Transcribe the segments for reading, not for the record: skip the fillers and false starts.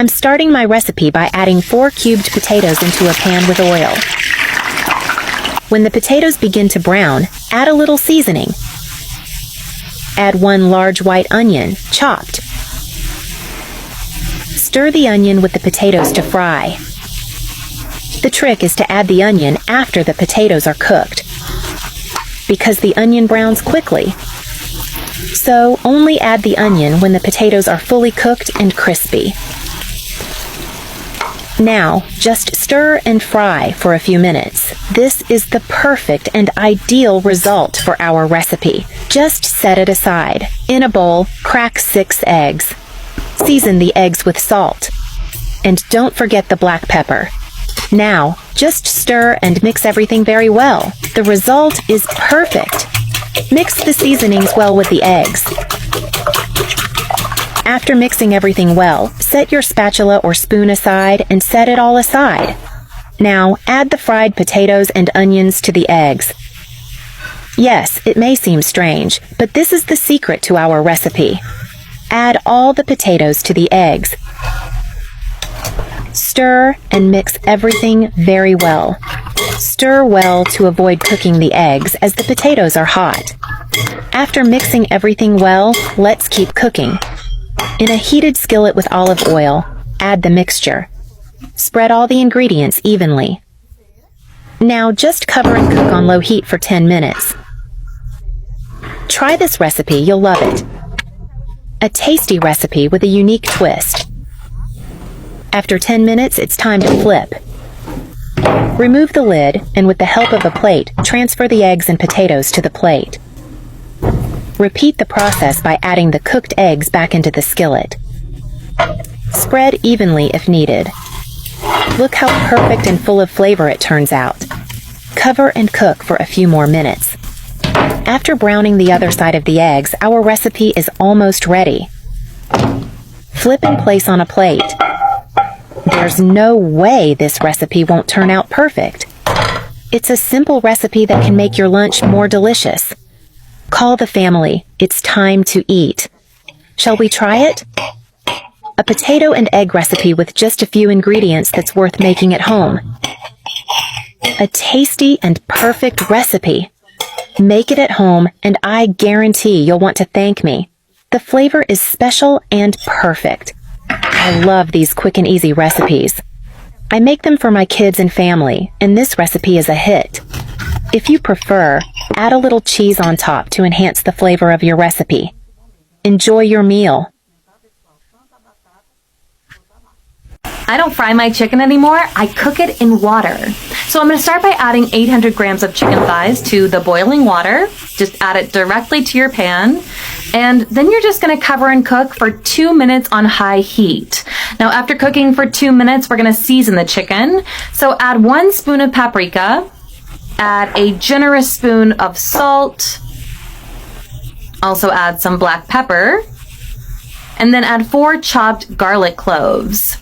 I'm starting my recipe by adding 4 cubed potatoes into a pan with oil. When the potatoes begin to brown, add a little seasoning. Add 1 large white onion, chopped. Stir the onion with the potatoes to fry. The trick is to add the onion after the potatoes are cooked, because the onion browns quickly. So only add the onion when the potatoes are fully cooked and crispy. Now, just stir and fry for a few minutes. This is the perfect and ideal result for our recipe. Just set it aside. In a bowl, crack 6 eggs. Season the eggs with salt. And don't forget the black pepper. Now, just stir and mix everything very well. The result is perfect. Mix the seasonings well with the eggs. After mixing everything well, set your spatula or spoon aside and set it all aside. Now, add the fried potatoes and onions to the eggs. Yes, it may seem strange, but this is the secret to our recipe. Add all the potatoes to the eggs. Stir and mix everything very well. Stir well to avoid cooking the eggs as the potatoes are hot. After mixing everything well, let's keep cooking. In a heated skillet with olive oil, add the mixture. Spread all the ingredients evenly. Now just cover and cook on low heat for 10 minutes. Try this recipe, you'll love it. A tasty recipe with a unique twist. After 10 minutes, it's time to flip. Remove the lid, and with the help of a plate, transfer the eggs and potatoes to the plate. Repeat the process by adding the cooked eggs back into the skillet. Spread evenly if needed. Look how perfect and full of flavor it turns out. Cover and cook for a few more minutes. After browning the other side of the eggs, our recipe is almost ready. Flip and place on a plate. There's no way this recipe won't turn out perfect. It's a simple recipe that can make your lunch more delicious. Call the family. It's time to eat. Shall we try it? A potato and egg recipe with just a few ingredients that's worth making at home. A tasty and perfect recipe. Make it at home, and I guarantee you'll want to thank me. The flavor is special and perfect. I love these quick and easy recipes. I make them for my kids and family, and this recipe is a hit. If you prefer, add a little cheese on top to enhance the flavor of your recipe. Enjoy your meal. I don't fry my chicken anymore, I cook it in water. So I'm going to start by adding 800 grams of chicken thighs to the boiling water. Just add it directly to your pan. And then you're just going to cover and cook for 2 minutes on high heat. Now after cooking for 2 minutes, we're going to season the chicken. So add 1 spoon of paprika. Add a generous spoon of salt. Also add some black pepper. And then add 4 chopped garlic cloves.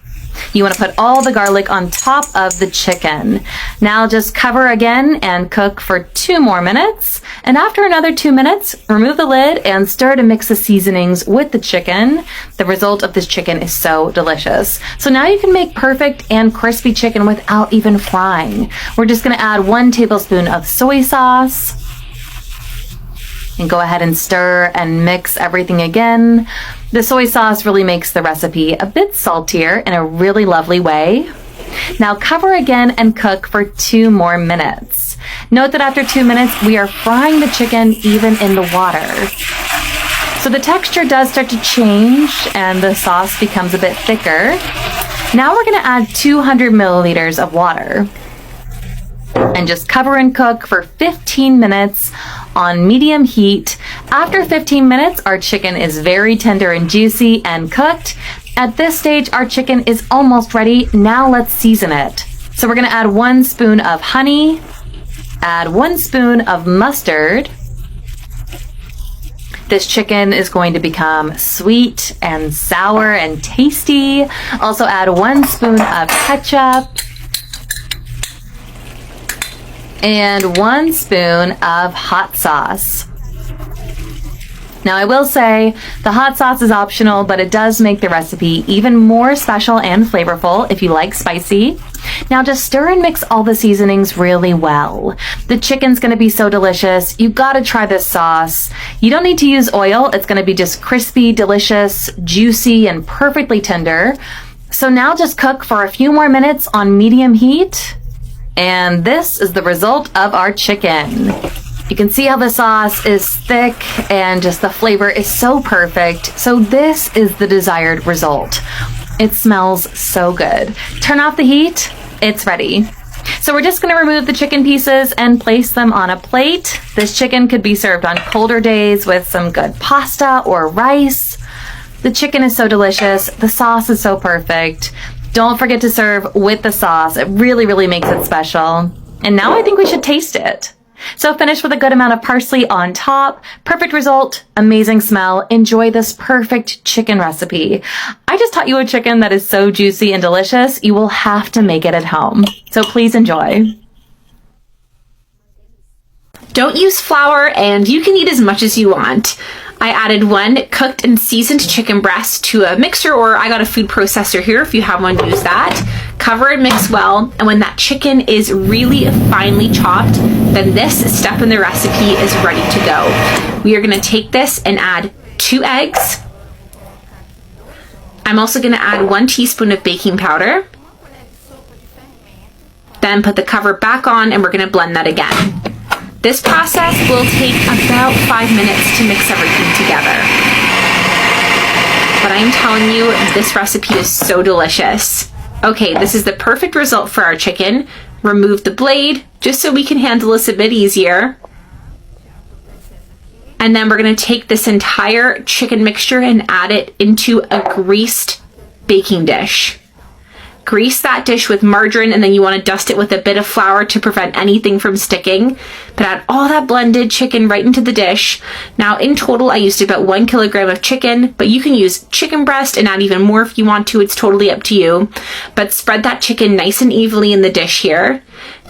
You want to put all the garlic on top of the chicken. Now just cover again and cook for 2 more minutes. And after another 2 minutes, remove the lid and stir to mix the seasonings with the chicken. The result of this chicken is so delicious. So now you can make perfect and crispy chicken without even frying. We're just going to add 1 tablespoon of soy sauce. And go ahead and stir and mix everything again. The soy sauce really makes the recipe a bit saltier in a really lovely way. Now cover again and cook for 2 more minutes. Note that after 2 minutes, we are frying the chicken even in the water. So the texture does start to change and the sauce becomes a bit thicker. Now we're going to add 200 milliliters of water. And just cover and cook for 15 minutes on medium heat. After 15 minutes, our chicken is very tender and juicy and cooked. At this stage, our chicken is almost ready. Now let's season it. So we're going to add 1 spoon of honey, add 1 spoon of mustard. This chicken is going to become sweet and sour and tasty. Also add 1 spoon of ketchup. And 1 spoon of hot sauce. Now I will say the hot sauce is optional, but it does make the recipe even more special and flavorful if you like spicy. Now just stir and mix all the seasonings really well. The chicken's gonna be so delicious. You gotta try this sauce. You don't need to use oil. It's gonna be just crispy, delicious, juicy, and perfectly tender. So now just cook for a few more minutes on medium heat. And this is the result of our chicken. You can see how the sauce is thick and just the flavor is so perfect. So this is the desired result. It smells so good. Turn off the heat. It's ready. So we're just going to remove the chicken pieces and place them on a plate. This chicken could be served on colder days with some good pasta or rice. The chicken is so delicious. The sauce is so perfect. Don't forget to serve with the sauce. It really, really makes it special. And now I think we should taste it. So finish with a good amount of parsley on top. Perfect result, amazing smell. Enjoy this perfect chicken recipe. I just taught you a chicken that is so juicy and delicious, you will have to make it at home. So please enjoy. Don't use flour, and you can eat as much as you want. I added 1 cooked and seasoned chicken breast to a mixer, or I got a food processor here. If you have one, use that. Cover and mix well, and when that chicken is really finely chopped, then this step in the recipe is ready to go. We are going to take this and add 2 eggs. I'm also going to add 1 teaspoon of baking powder. Then put the cover back on, and we're going to blend that again. This process will take about 5 minutes to mix everything together. But I'm telling you, this recipe is so delicious. Okay, this is the perfect result for our chicken. Remove the blade, just so we can handle this a bit easier. And then we're going to take this entire chicken mixture and add it into a greased baking dish. Grease that dish with margarine, and then you want to dust it with a bit of flour to prevent anything from sticking. But add all that blended chicken right into the dish. Now in total I used about 1 kilogram of chicken, but you can use chicken breast and add even more if you want to. It's totally up to you. But spread that chicken nice and evenly in the dish here.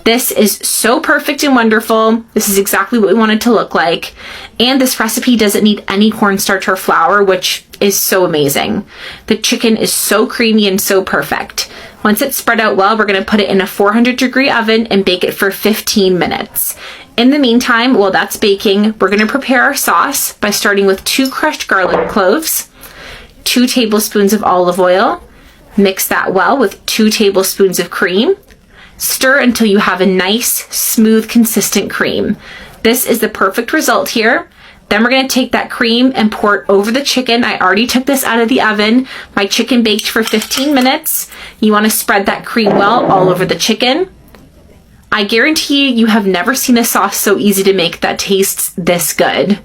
This is so perfect and wonderful. This is exactly what we want it to look like. And this recipe doesn't need any cornstarch or flour, which is so amazing. The chicken is so creamy and so perfect. Once it's spread out well, we're going to put it in a 400-degree oven and bake it for 15 minutes. In the meantime, while that's baking, we're going to prepare our sauce by starting with 2 crushed garlic cloves, 2 tablespoons of olive oil. Mix that well with 2 tablespoons of cream. Stir until you have a nice, smooth, consistent cream. This is the perfect result here. Then we're going to take that cream and pour it over the chicken. I already took this out of the oven. My chicken baked for 15 minutes. You want to spread that cream well all over the chicken. I guarantee you have never seen a sauce so easy to make that tastes this good.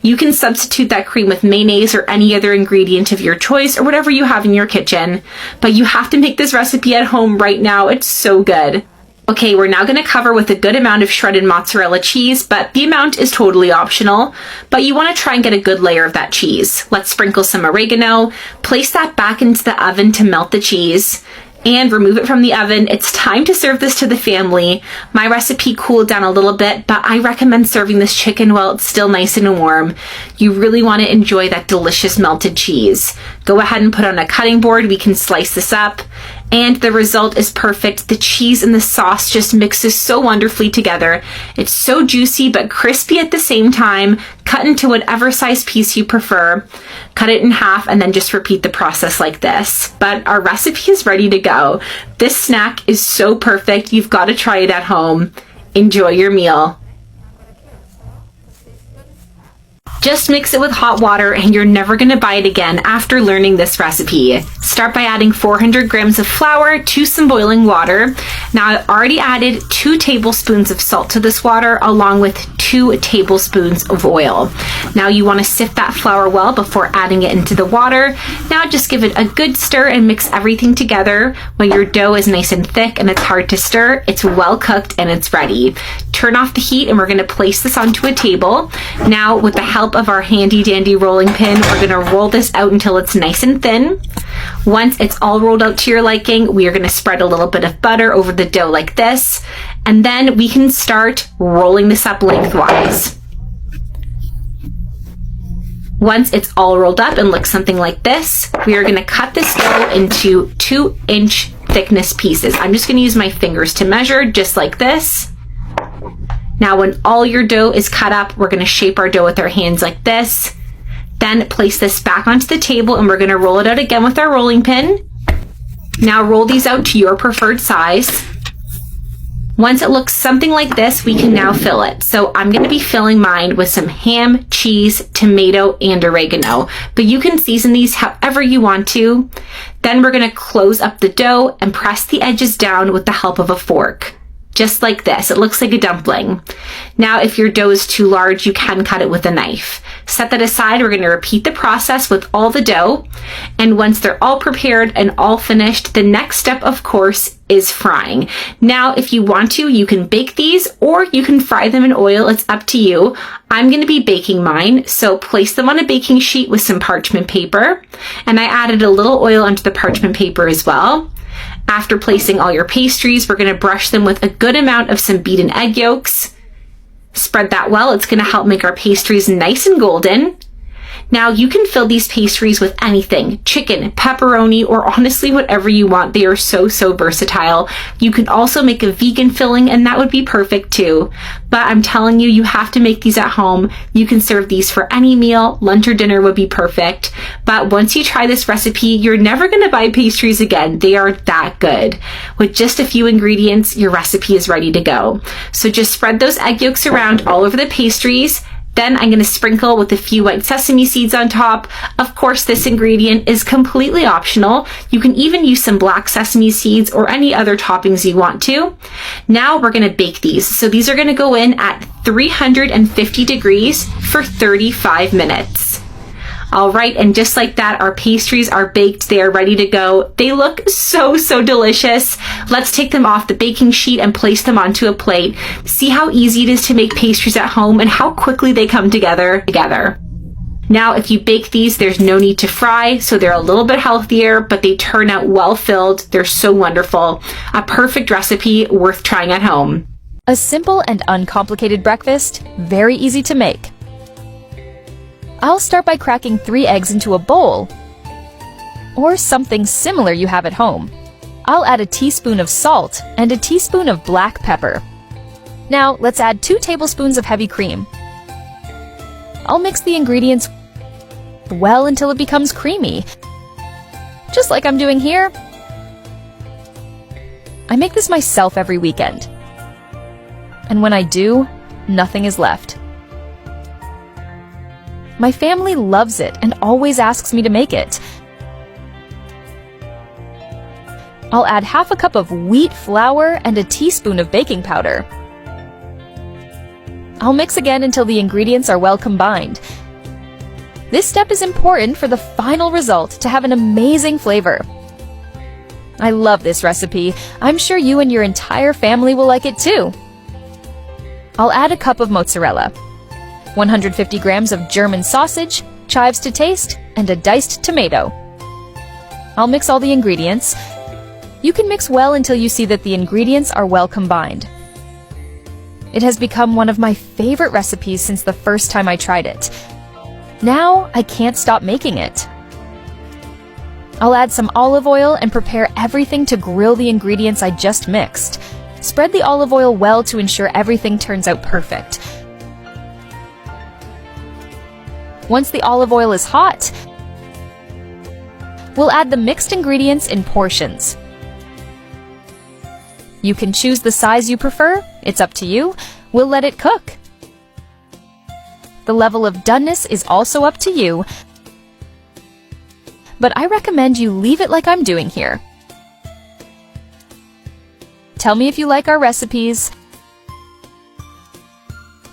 You can substitute that cream with mayonnaise or any other ingredient of your choice or whatever you have in your kitchen, but you have to make this recipe at home right now. It's so good. Okay, we're now going to cover with a good amount of shredded mozzarella cheese, but the amount is totally optional, but you want to try and get a good layer of that cheese. Let's sprinkle some oregano, place that back into the oven to melt the cheese, and remove it from the oven. It's time to serve this to the family. My recipe cooled down a little bit, but I recommend serving this chicken while it's still nice and warm. You really want to enjoy that delicious melted cheese. Go ahead and put on a cutting board. We can slice this up, and the result is perfect. The cheese and the sauce just mixes so wonderfully together. It's so juicy but crispy at the same time. Cut into whatever size piece you prefer. Cut it in half and then just repeat the process like this. But our recipe is ready to go. This snack is so perfect. You've got to try it at home. Enjoy your meal. Just mix it with hot water and you're never going to buy it again after learning this recipe. Start by adding 400 grams of flour to some boiling water. Now I've already added 2 tablespoons of salt to this water along with 2 tablespoons of oil. Now you want to sift that flour well before adding it into the water. Now just give it a good stir and mix everything together. When your dough is nice and thick and it's hard to stir, it's well cooked and it's ready. Turn off the heat and we're going to place this onto a table. Now with the help of our handy dandy rolling pin, we're going to roll this out until it's nice and thin. Once it's all rolled out to your liking, we are going to spread a little bit of butter over the dough like this, and then we can start rolling this up lengthwise. Once it's all rolled up and looks something like this, we are going to cut this dough into 2-inch thickness pieces. I'm just going to use my fingers to measure, just like this. Now, when all your dough is cut up, we're going to shape our dough with our hands like this. Then place this back onto the table and we're going to roll it out again with our rolling pin. Now roll these out to your preferred size. Once it looks something like this, we can now fill it. So I'm going to be filling mine with some ham, cheese, tomato, and oregano. But you can season these however you want to. Then we're going to close up the dough and press the edges down with the help of a fork. Just like this. It looks like a dumpling. Now, if your dough is too large, you can cut it with a knife. Set that aside. We're going to repeat the process with all the dough. And once they're all prepared and all finished, the next step, of course, is frying. Now, if you want to, you can bake these or you can fry them in oil. It's up to you. I'm going to be baking mine. So place them on a baking sheet with some parchment paper. And I added a little oil onto the parchment paper as well. After placing all your pastries, we're going to brush them with a good amount of some beaten egg yolks. Spread that well. It's going to help make our pastries nice and golden. Now you can fill these pastries with anything, chicken, pepperoni, or honestly whatever you want. They are so versatile. You can also make a vegan filling and that would be perfect too. But I'm telling you, you have to make these at home. You can serve these for any meal. Lunch or dinner would be perfect. But once you try this recipe, you're never going to buy pastries again. They are that good. With just a few ingredients, your recipe is ready to go. So just spread those egg yolks around all over the pastries. Then I'm going to sprinkle with a few white sesame seeds on top. Of course, this ingredient is completely optional. You can even use some black sesame seeds or any other toppings you want to. Now we're going to bake these. So these are going to go in at 350 degrees for 35 minutes. All right, and just like that, our pastries are baked. They are ready to go. They look so delicious. Let's take them off the baking sheet and place them onto a plate. See how easy it is to make pastries at home and how quickly they come together. Now, if you bake these, there's no need to fry, so they're a little bit healthier, but they turn out well filled. They're so wonderful. A perfect recipe worth trying at home. A simple and uncomplicated breakfast, very easy to make. I'll start by cracking 3 eggs into a bowl, or something similar you have at home. I'll add a teaspoon of salt and a teaspoon of black pepper. Now, let's add 2 tablespoons of heavy cream. I'll mix the ingredients well until it becomes creamy, just like I'm doing here. I make this myself every weekend, and when I do, nothing is left. My family loves it and always asks me to make it. I'll add half a cup of wheat flour and a teaspoon of baking powder. I'll mix again until the ingredients are well combined. This step is important for the final result to have an amazing flavor. I love this recipe. I'm sure you and your entire family will like it too. I'll add a cup of mozzarella, 150 grams of German sausage, chives to taste, and a diced tomato. I'll mix all the ingredients. You can mix well until you see that the ingredients are well combined. It has become one of my favorite recipes since the first time I tried it. Now I can't stop making it. I'll add some olive oil and prepare everything to grill the ingredients I just mixed. Spread the olive oil well to ensure everything turns out perfect. Once the olive oil is hot, we'll add the mixed ingredients in portions. You can choose the size you prefer. It's up to you. We'll let it cook. The level of doneness is also up to you, but I recommend you leave it like I'm doing here. Tell me if you like our recipes.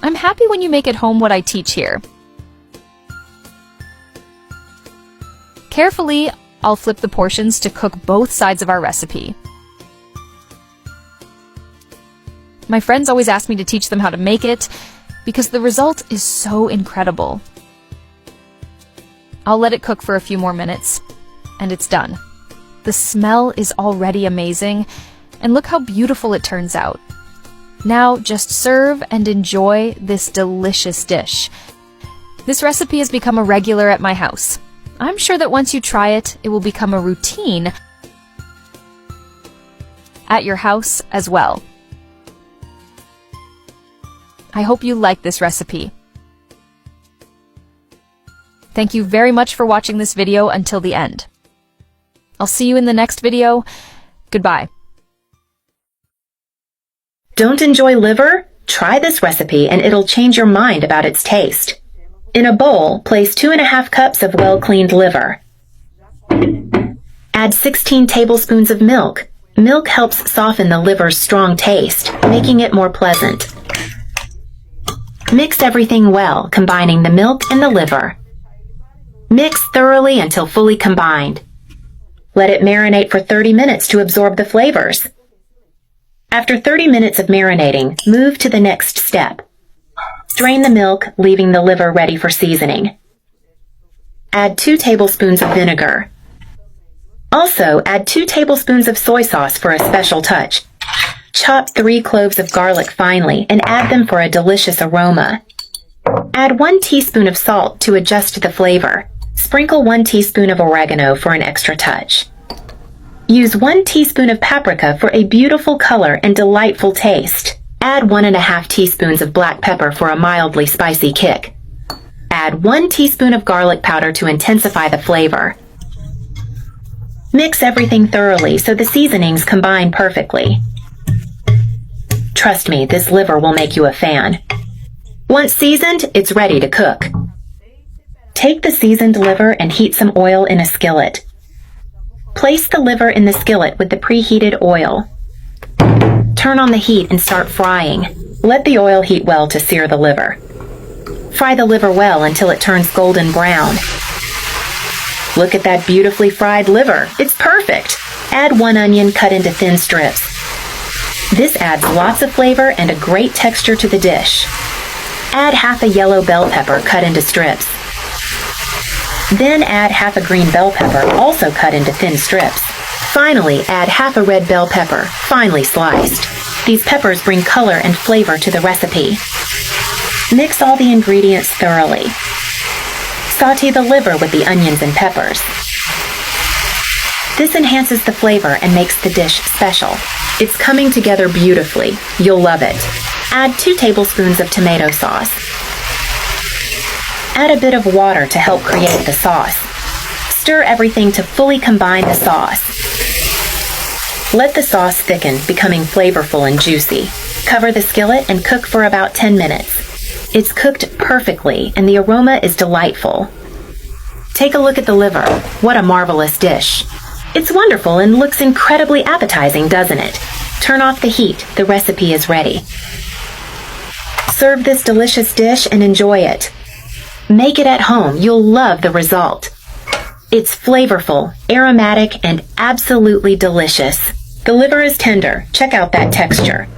I'm happy when you make at home what I teach here. Carefully, I'll flip the portions to cook both sides of our recipe. My friends always ask me to teach them how to make it because the result is so incredible. I'll let it cook for a few more minutes, and it's done. The smell is already amazing, and look how beautiful it turns out. Now just serve and enjoy this delicious dish. This recipe has become a regular at my house. I'm sure that once you try it, it will become a routine at your house as well. I hope you like this recipe. Thank you very much for watching this video until the end. I'll see you in the next video. Goodbye. Don't enjoy liver? Try this recipe and it'll change your mind about its taste. In a bowl, place 2½ cups of well-cleaned liver. Add 16 tablespoons of milk. Milk helps soften the liver's strong taste, making it more pleasant. Mix everything well, combining the milk and the liver. Mix thoroughly until fully combined. Let it marinate for 30 minutes to absorb the flavors. After 30 minutes of marinating, move to the next step. Strain the milk, leaving the liver ready for seasoning. Add 2 tablespoons of vinegar. Also, add 2 tablespoons of soy sauce for a special touch. Chop 3 cloves of garlic finely and add them for a delicious aroma. Add 1 teaspoon of salt to adjust the flavor. Sprinkle 1 teaspoon of oregano for an extra touch. Use 1 teaspoon of paprika for a beautiful color and delightful taste. Add 1½ teaspoons of black pepper for a mildly spicy kick. Add 1 teaspoon of garlic powder to intensify the flavor. Mix everything thoroughly so the seasonings combine perfectly. Trust me, this liver will make you a fan. Once seasoned, it's ready to cook. Take the seasoned liver and heat some oil in a skillet. Place the liver in the skillet with the preheated oil. Turn on the heat and start frying. Let the oil heat well to sear the liver. Fry the liver well until it turns golden brown. Look at that beautifully fried liver. It's perfect. Add 1 onion cut into thin strips. This adds lots of flavor and a great texture to the dish. Add half a yellow bell pepper cut into strips. Then add half a green bell pepper, also cut into thin strips. Finally, add half a red bell pepper, finely sliced. These peppers bring color and flavor to the recipe. Mix all the ingredients thoroughly. Sauté the liver with the onions and peppers. This enhances the flavor and makes the dish special. It's coming together beautifully. You'll love it. Add 2 tablespoons of tomato sauce. Add a bit of water to help create the sauce. Stir everything to fully combine the sauce. Let the sauce thicken, becoming flavorful and juicy. Cover the skillet and cook for about 10 minutes. It's cooked perfectly and the aroma is delightful. Take a look at the liver. What a marvelous dish. It's wonderful and looks incredibly appetizing, doesn't it? Turn off the heat. The recipe is ready. Serve this delicious dish and enjoy it. Make it at home. You'll love the result. It's flavorful, aromatic, and absolutely delicious. The liver is tender. Check out that texture.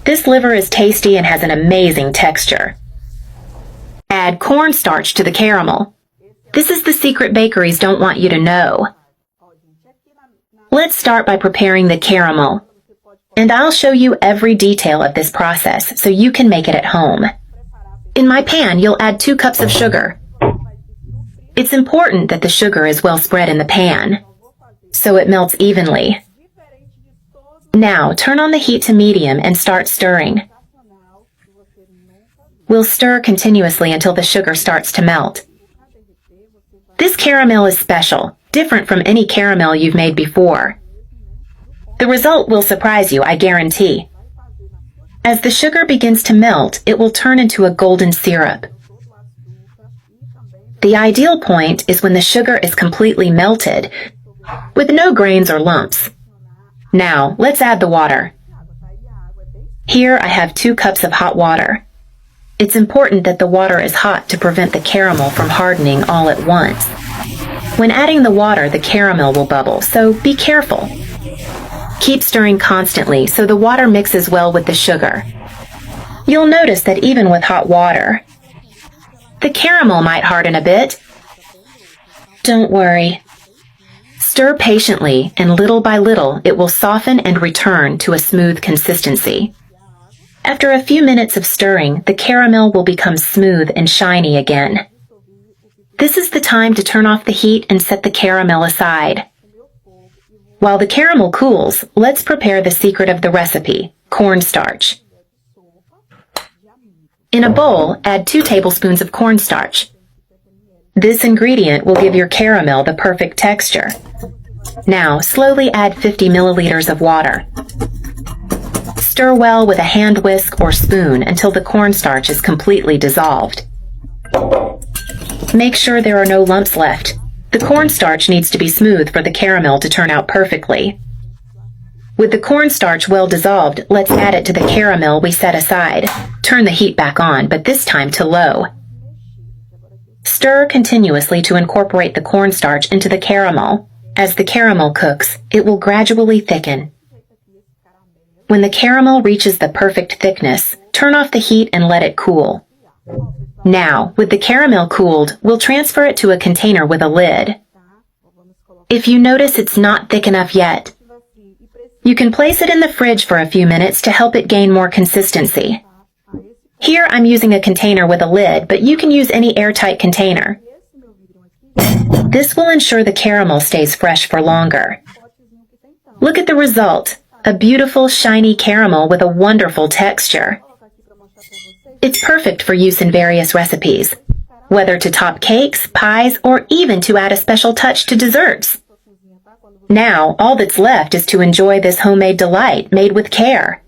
This liver is tasty and has an amazing texture. Add cornstarch to the caramel. This is the secret bakeries don't want you to know. Let's start by preparing the caramel. And I'll show you every detail of this process so you can make it at home. In my pan, you'll add 2 cups of sugar. It's important that the sugar is well spread in the pan, so it melts evenly. Now, turn on the heat to medium and start stirring. We'll stir continuously until the sugar starts to melt. This caramel is special, different from any caramel you've made before. The result will surprise you, I guarantee. As the sugar begins to melt, it will turn into a golden syrup. The ideal point is when the sugar is completely melted, with no grains or lumps. Now, let's add the water. Here I have 2 cups of hot water. It's important that the water is hot to prevent the caramel from hardening all at once. When adding the water, the caramel will bubble, so be careful. Keep stirring constantly so the water mixes well with the sugar. You'll notice that even with hot water, the caramel might harden a bit. Don't worry. Stir patiently, and little by little it will soften and return to a smooth consistency. After a few minutes of stirring, the caramel will become smooth and shiny again. This is the time to turn off the heat and set the caramel aside. While the caramel cools, let's prepare the secret of the recipe, cornstarch. In a bowl, add 2 tablespoons of cornstarch. This ingredient will give your caramel the perfect texture. Now, slowly add 50 milliliters of water. Stir well with a hand whisk or spoon until the cornstarch is completely dissolved. Make sure there are no lumps left. The cornstarch needs to be smooth for the caramel to turn out perfectly. With the cornstarch well dissolved, let's add it to the caramel we set aside. Turn the heat back on, but this time to low. Stir continuously to incorporate the cornstarch into the caramel. As the caramel cooks, it will gradually thicken. When the caramel reaches the perfect thickness, turn off the heat and let it cool. Now, with the caramel cooled, we'll transfer it to a container with a lid. If you notice it's not thick enough yet, you can place it in the fridge for a few minutes to help it gain more consistency. Here I'm using a container with a lid, but you can use any airtight container. This will ensure the caramel stays fresh for longer. Look at the result, a beautiful shiny caramel with a wonderful texture. It's perfect for use in various recipes, whether to top cakes, pies, or even to add a special touch to desserts. Now, all that's left is to enjoy this homemade delight made with care.